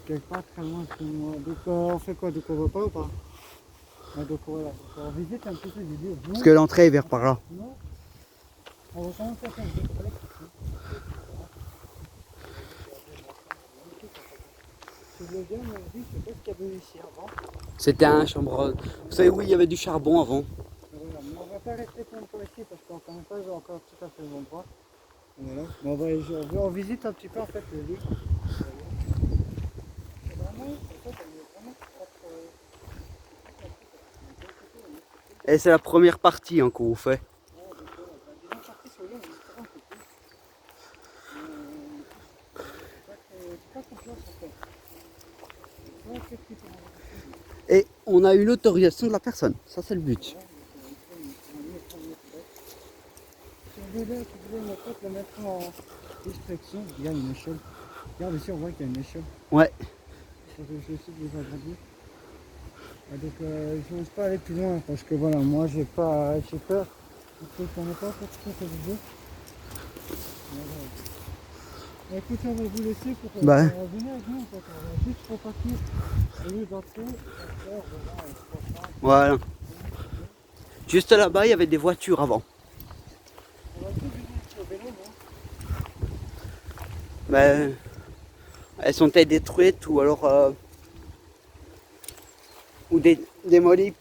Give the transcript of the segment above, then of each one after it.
quelque part très loin de chez moi. Donc on fait quoi? Donc on va pas ou pas? Donc voilà, donc, on visite un petit peu des lieux. Parce que l'entrée est vers par là. Non, on va quand même faire un petit collecte ici. Si vous voulez bien, on dit, je sais pas ce qu'il y avait ici avant. C'était un chambre. Vous savez où il y avait du charbon avant? Voilà, mais on va pas rester pour longtemps ici parce qu'on ne connaît pas encore tout à fait l'endroit. Voilà. Mais on visite un petit peu en fait le lieu. C'est vraiment, en fait, on est vraiment pas trop- Et c'est la première partie hein, qu'on vous fait. Ouais, donc voilà, disons parti sur l'eau, on est très un peu plus. C'est pas confiance en fait. Ouais, qu'est-ce qu'il faut avoir ici? Et on a eu l'autorisation de la personne. Ça, c'est le but. Si vous voulez peut-être le mettre en discrétion, il y a une échelle. Regarde ici, on voit qu'il y a une échelle. Ouais. Je vais essayer de les agrandir. Donc je n'ose pas aller plus loin parce que voilà, moi j'ai peur. On n'est pas encore tout à fait visé. Écoutez, on va vous laisser pour Bah. venir avec nous en fait. On va juste repartir au lieu d'entrer. Voilà. Juste là-bas, il y avait des voitures avant. On va tout venir au vélo, non? Mais elles sont peut-être détruites ou alors ou démolies,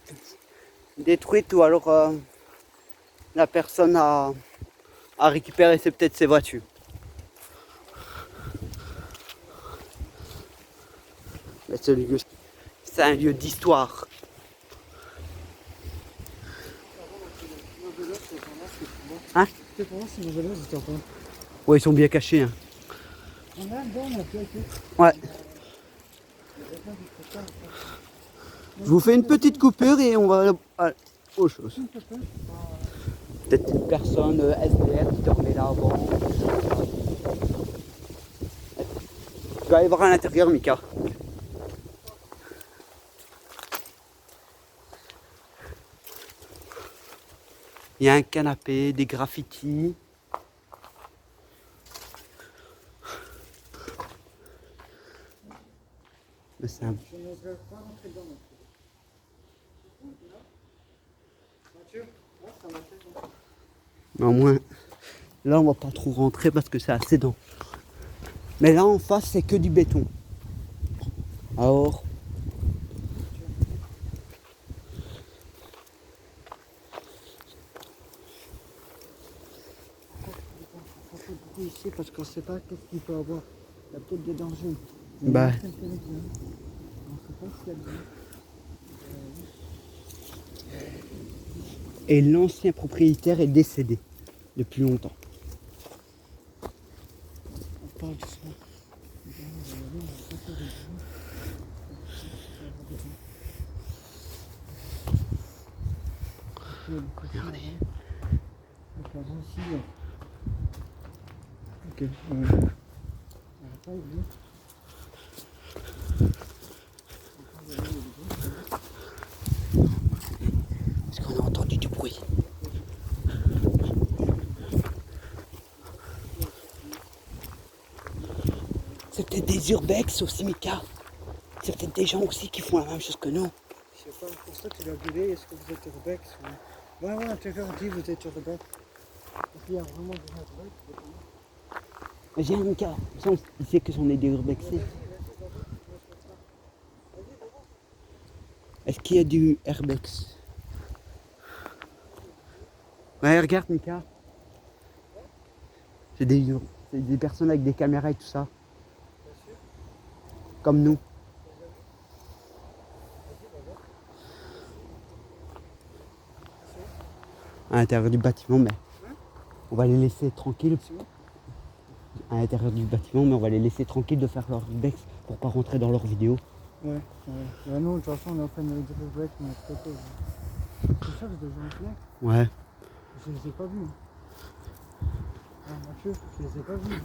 détruites ou alors la personne a récupéré peut-être ses voitures. Mais c'est un lieu d'histoire. Hein? C'est pour voir si nos vélos étaient en train. Ouais, ils sont bien cachés. Hein. On a dedans, on a pu aller. Ouais. Je vous fais une petite coupure et on va à autre chose. Peut-être une personne SDR qui dormait là avant. Tu vas aller voir à l'intérieur, Mika. Il y a un canapé, des graffitis. Mais c'est un... Je n'oserais pas rentrer dedans non plus. Mathieu, là, ça m'a fait bon. Mais au moins, là on va pas trop rentrer parce que c'est assez dense. Mais là en face c'est que du béton. Alors, On fait beaucoup ici parce qu'on ne sait pas qu'est-ce qu'il peut avoir. Il y a peut-être des dangers. bah, On ne sait pas ce qu'il y a dedans. et l'ancien propriétaire est décédé depuis longtemps. On parle doucement. Regardez. Donc avant ici, là. Ok, ouais. On va pas oublier. Est-ce qu'on a entendu du bruit? C'est peut-être des urbex aussi, Mika. C'est peut-être des gens aussi qui font la même chose que nous. Je sais pas, pour ça tu l'as gueulé, est-ce que vous êtes urbex ou... Ouais, l'intérieur dit vous êtes urbex. Parce qu'il y a vraiment des urbex. Mais j'ai un Mika. Il sait que c'en est des urbexés. Est-ce qu'il y a du urbex? Ouais, regarde, Mika. C'est des personnes avec des caméras et tout ça. Comme nous. À l'intérieur du bâtiment, mais on va les laisser tranquilles. À l'intérieur du bâtiment, mais on va les laisser tranquilles de faire leur urbex pour pas rentrer dans leurs vidéos. Ouais. Bah nous, de toute façon, on est en train de dire urbex de notre côté. C'est ça, des gens fenêtres. Ouais. Je les ai pas vus. Ah, Mathieu, je les ai pas vus.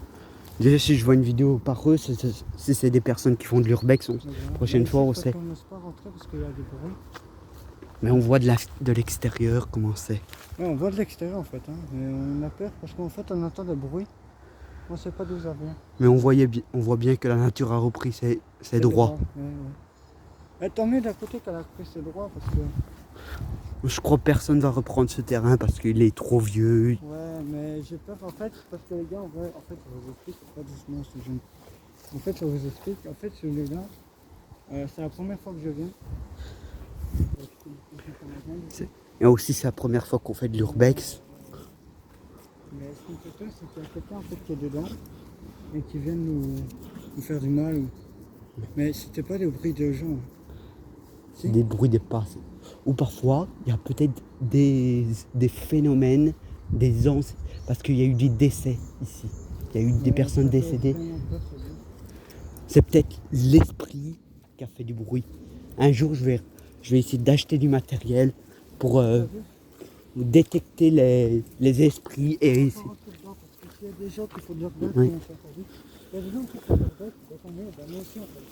Déjà, si je vois une vidéo par eux, si c'est des personnes qui font de l'urbex, prochaine fois, on sait. On n'ose pas rentrer parce qu'il y a des bruits. Mais on voit de l'extérieur comment c'est. Ouais, on voit de l'extérieur en fait, hein. Mais on a peur parce qu'en fait on entend des bruits. On sait pas d'où ça vient. Mais on voit bien que la nature a repris ses droits. Ouais, ouais. Et tant mieux d'un côté qu'elle a pris ses droits parce que... Je crois que personne va reprendre ce terrain parce qu'il est trop vieux. Ouais, mais j'ai peur en fait, parce que les gars, en fait, je vous explique, pas doucement, je te gêne. En fait, je vous explique, en fait, celui-là, c'est la première fois que je viens. Et aussi, c'est la première fois qu'on fait de l'urbex. Mais ce qui me fait peur, c'est qu'il y a quelqu'un en fait, qui est dedans et qui vient nous faire du mal. Mais c'était pas des bruits de gens. Si. Des bruits des pas. Ou parfois, il y a peut-être des phénomènes, des ans, parce qu'il y a eu des décès ici. Il y a eu des personnes décédées. C'est peut-être l'esprit qui a fait du bruit. Un jour, je vais essayer d'acheter du matériel pour détecter les esprits et essayer. Parce qu'il y a des gens qui font de l'urbex, Oui. il y a des gens qui font de l'urbex, nous aussi en fait.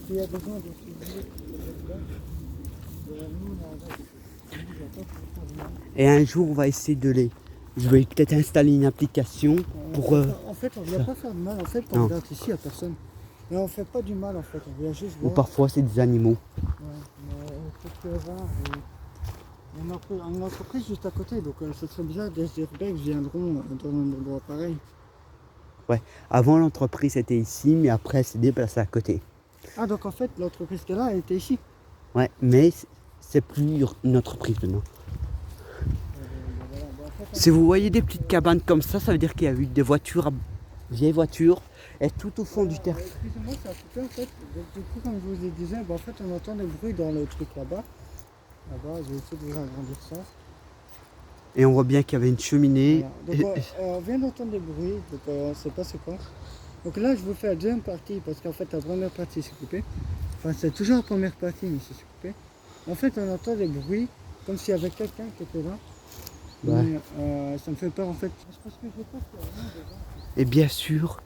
S'il y a des gens de suivre qui font de l'urbex, nous on a Et un jour, on va essayer de les. Je vais peut-être installer une application pour. En fait, on ne vient pas faire de mal. En fait, quand on regarde ici, il n'y a personne. Mais on ne fait pas du mal en fait. On vient juste Ou voir. parfois, c'est des animaux. Ouais, mais faut que voir. Il y a une entreprise juste à côté. Donc, ce serait bizarre des urbex viendront dans un endroit pareil. Ouais. Avant, l'entreprise était ici, mais après, elle s'est déplacée à côté. Ah, donc en fait, l'entreprise qu'elle a, elle était ici. Ouais, mais c'est plus une entreprise maintenant. Voilà. En fait, Si vous voyez des petites cabanes comme ça veut dire qu'il y a eu des voitures, vieilles voitures, et tout au fond du terrain. Excusez-moi, ça a coupé en fait. Donc, du coup, comme je vous ai dit, en fait, on entend des bruits dans le truc là-bas. Là-bas, je vais essayer de vous agrandir ça. Et on voit bien qu'il y avait une cheminée. Voilà. Donc, on vient d'entendre des bruits, donc on ne sait pas c'est quoi. Donc là, je vous fais la deuxième partie, parce qu'en fait, la première partie s'est coupée. Enfin, c'est toujours la première partie, mais c'est coupé. En fait, on entend des bruits, comme s'il y avait quelqu'un qui était là. Ouais. Mais, ça me fait peur en fait. Parce que je pense qu'il y a vraiment des gens. Et bien sûr,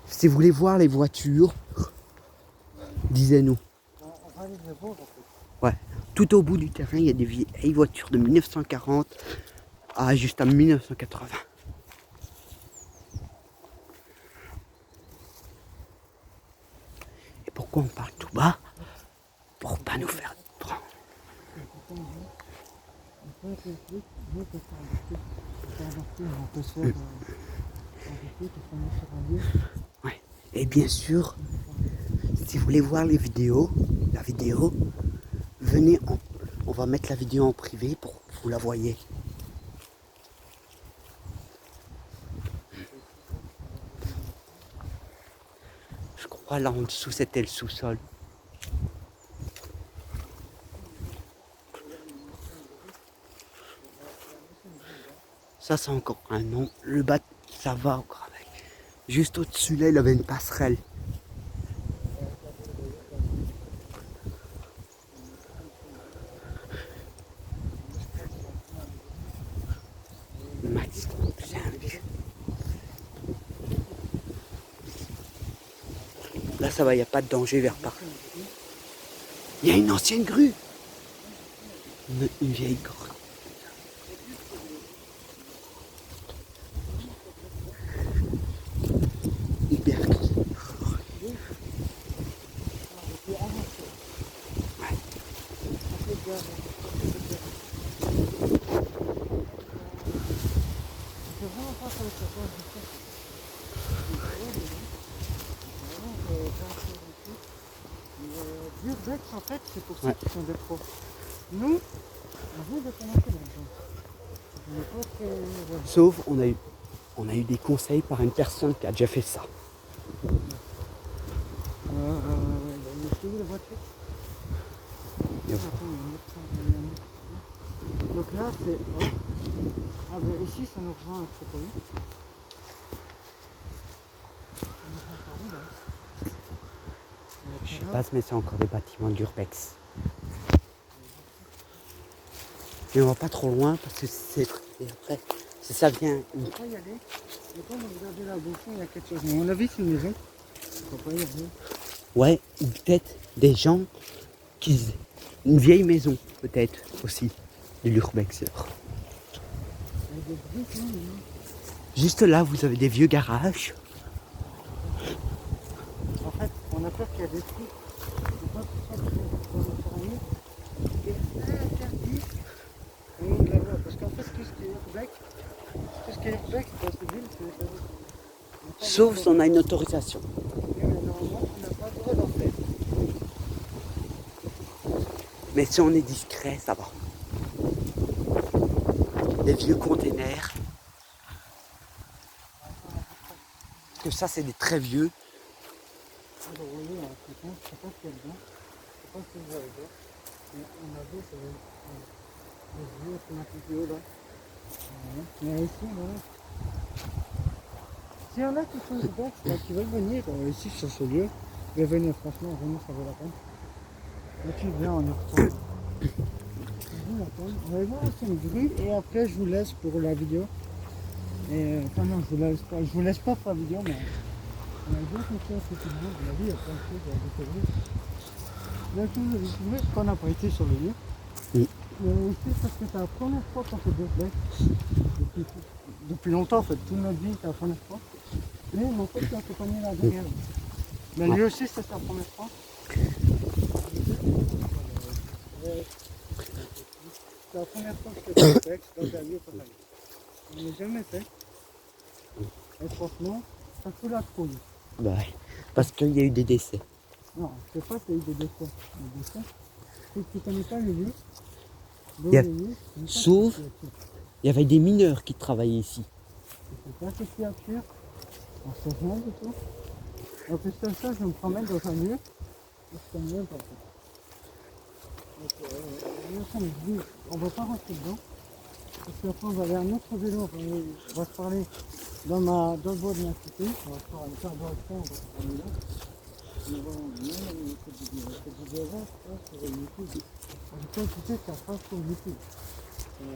si vous voulez voir les voitures, disez-nous. On va aller les voir en fait. Ouais. Tout au bout du terrain, il y a des vieilles voitures de 1940 à juste à 1980. Et pourquoi on parle tout bas? Pour pas nous faire prendre. On peut faire on peut se faire Ouais. Et bien sûr, si vous voulez voir la vidéo, venez, on va mettre la vidéo en privé pour que vous la voyez. Je crois là en dessous c'était le sous-sol. Ça c'est encore un nom. Le bas, ça va encore avec. Juste au-dessus là, il avait une passerelle. Max, c'est un vieux. Là ça va, il n'y a pas de danger vers par. Il y a une ancienne grue. Une vieille grue. L'urbex en fait c'est pour ceux qui sont des pros. Nous, on veut de commencer là-dedans. On n'est pas très... voilà. Sauf on a eu des conseils par une personne qui a déjà fait ça. C'est où la voiture? Donc là c'est... Ah ben ici ça nous rejoint un peu. Je sais pas, mais c'est encore des bâtiments d'urbex. Mais on va pas trop loin parce que c'est... Et après, si ça vient... On va pas y aller. Mais quand on regarde là au fond, il y a quelque chose. À mon avis, c'est une maison. On va pas y aller. Ouais, ou peut-être des gens qui... Une vieille maison, peut-être, aussi, de l'urbexeur. Il y a des briques, hein. Juste là, vous avez des vieux garages. En fait, on a peur qu'il y a des trucs. C'est pas pour ça qu'on va travailler. Et interdit au nom de la loi. Parce qu'en fait, tout ce qui est urbex, dans cette ville, c'est interdit. On n'a pas le Sauf droit si on a une autorisation. d'en faire. Mais normalement, on n'a pas le droit d'en faire. Mais si on est discret, ça va. Les vieux containers. Parce que ça, c'est des très vieux. Alors, vous voyez, un coton, je sais pas ce qu'il y a dedans. Je sais pas si vous allez voir. Mais on a vu, c'est les vieux automatiques de haut là. Voilà. Mais ici, voilà. S'il y en a qui sont dedans, qui veulent venir ici sur ce lieu, je vais venir, franchement, vraiment, ça vaut la peine. Là, tu viens, on y retourne. Ça vaut la peine. On va aller voir c'est une grue et après, je vous laisse pour la vidéo. Et, enfin, non, je vous laisse pas pour la vidéo, mais. On a bien confiance que tout le monde, on a vu, il y a plein de choses à découvrir. Il y a des choses à découvrir qu'on n'a pas été sur le lieu. Oui. Mais aussi parce que c'est la première fois qu'on fait deux flex. Depuis longtemps, en fait, toute notre vie, c'est la première fois. Mais mon pote qui a accompagné la dernière. Mais lui aussi, c'est sa première fois. C'est la première fois que je fais deux flex dans un lieu pareil. On n'a jamais fait. Et franchement, ça fout la trouille. Bah ouais. Parce qu'il y a eu des décès. Non, je sais pas s'il y a eu des décès. Des décès. Si tu connais pas les lieux, Il y a- les lieux, tu sais pas sauf- ce qu'il y a dessus. Il y avait des mineurs qui travaillaient ici. Je sais pas ce qu'il y a dessus. On sait rien du tout. Donc c'est comme ça, je me promène dans un lieu. Et je connais même pas tout. Donc là, ça me dit, on va pas rentrer dedans. Parce qu'après on va aller à un autre vélo. On va se parler dans le bois de ma cité. On va se faire un quart d'heure après, on va se parler là. Mais voilà, cette vidéo-là, sur YouTube. Je peux écouter ça passe sur YouTube.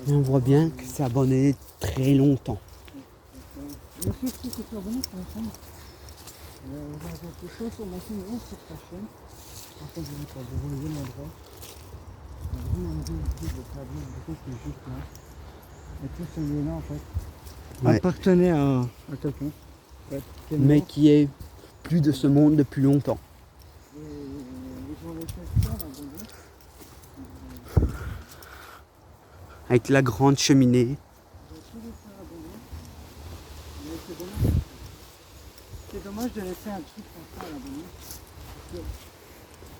Et on voit bien que c'est abonné très longtemps. Le souci, c'est que tu es abonné sur la chaîne. J'ai quelque chose sur ma chaîne ou sur ta chaîne. En fait, je ne sais pas, vous voyez mon droit. Vous m'avez dit de traduire beaucoup qui est juste là. Et tout ce lieu-là, en fait, Ouais. appartenait à quelqu'un. En fait, qui est Mais mort. qui est plus de ce monde depuis longtemps. Et ils ont laissé ça abandonné. Avec la grande cheminée. Ils ont tout laissé abandonné. Mais c'est dommage. C'est dommage de laisser un truc comme ça à l'abandon.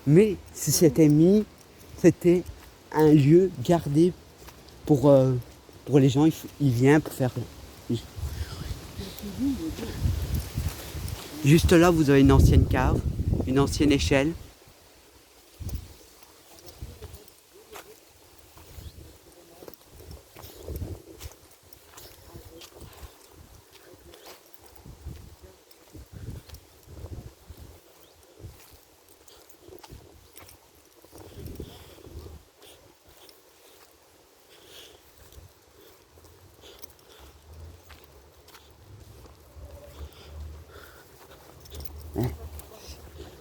Mais si c'était mis, c'était un lieu gardé pour les gens. Ils viennent pour faire. Juste là, vous avez une ancienne cave, une ancienne échelle.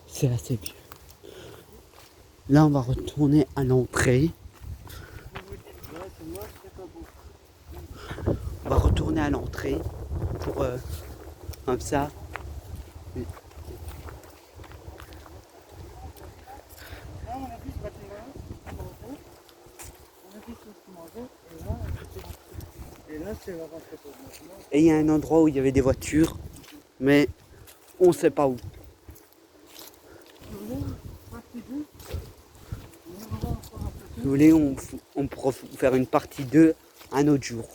C'est assez vieux. Là, on va retourner à l'entrée. On va retourner à l'entrée pour comme ça. Là, on a vu ce bâtiment-là, on a vu ce mangeau, et là, c'est la rentrée pour le bâtiment. Et il y a un endroit où il y avait des voitures, mais on ne sait pas où. Vous voulez partie 2? On va encore un peu Si vous voulez, on pourra faire une partie 2 un autre jour.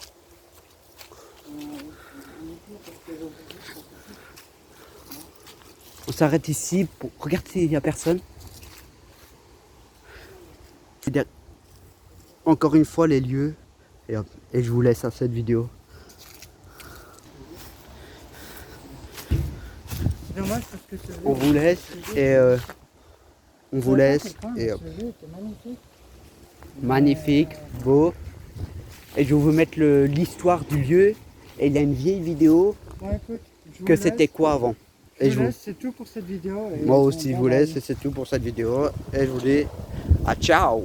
On s'arrête ici. Regarde s'il n'y a personne. Encore une fois les lieux. Et, hop, et je vous laisse à cette vidéo. C'est dommage parce que c'est On vous laisse et on vous laisse et hop. magnifique. Magnifique, beau. Et je vais vous mettre l'histoire du lieu. Et il y a une vieille vidéo Ouais, écoute, je vous que laisse. c'était quoi avant. Et Je je vous vous, laisse, c'est tout pour cette vidéo. Et moi on aussi je va vous dans la laisse et c'est tout pour cette vidéo. Et je vous dis à ciao.